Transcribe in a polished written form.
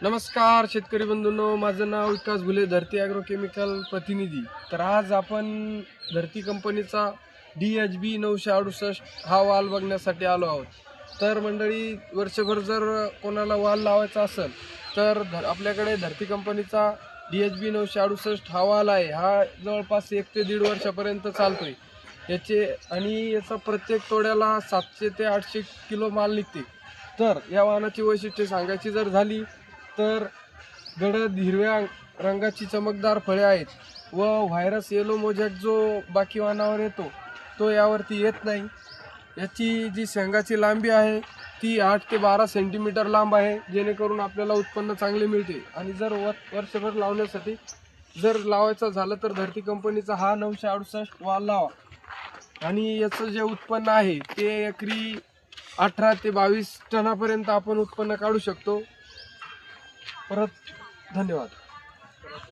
नमस्कार शेतकरी बंधूंनो, माझं नाव विकास भुले, धरती ॲग्रोकेमिकल प्रतिनिधी। तर आज आपण धरती कंपनीचा DHB 968 हा वाल बघण्यासाठी आलो आहोत। तर मंडळी, वर्षभर जर कोणाला वाल लावायचा असेल तर आपल्याकडे धरती कंपनीचा DHB 968 हा वाल आहे। हा जवळपास 1 ते 1.5 वर्षापर्यंत चालतोय याचा प्रत्येक तोड्याला 700 ते 800 किलो माल निघते। तर या वाहनाची वैशिष्ट्ये सांगायची जर झाली तर गडद हिरव्या रंगाची चमकदार फळे आहेत व व्हायरस येलो मोजॅक जो बाकी वाहनावर येतो तो यावरती येत नाही। याची जी शेंगाची लांबी आहे ती 8 ते 12 सेंटीमीटर लांब आहे, जेणेकरून आपल्याला उत्पन्न चांगले मिळते। आणि जर वर्षभर लावण्यासाठी जर लावायचा झालं तर धरती कंपनीचा हा 968 वाल लावा। आणि याचं जे उत्पन्न आहे ते एकरी 18 ते 22 टनापर्यंत आपण उत्पन्न काढू शकतो। परत धन्यवाद।